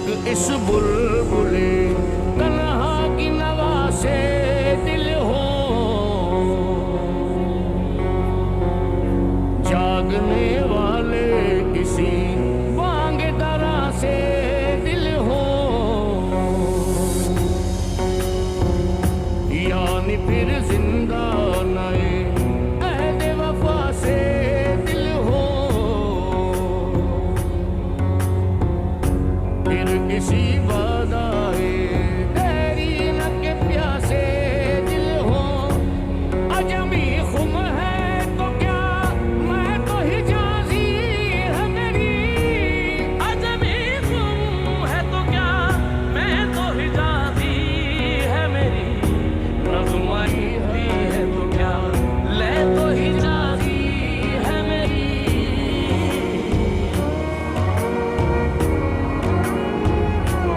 इस बुलबुले तन्हा की नवा से दिल हो, जागने वाले किसी बांग दरा से दिल हो, यानी फिर जिंदा नए अहद वफा से दिल हो, फिर किसी बात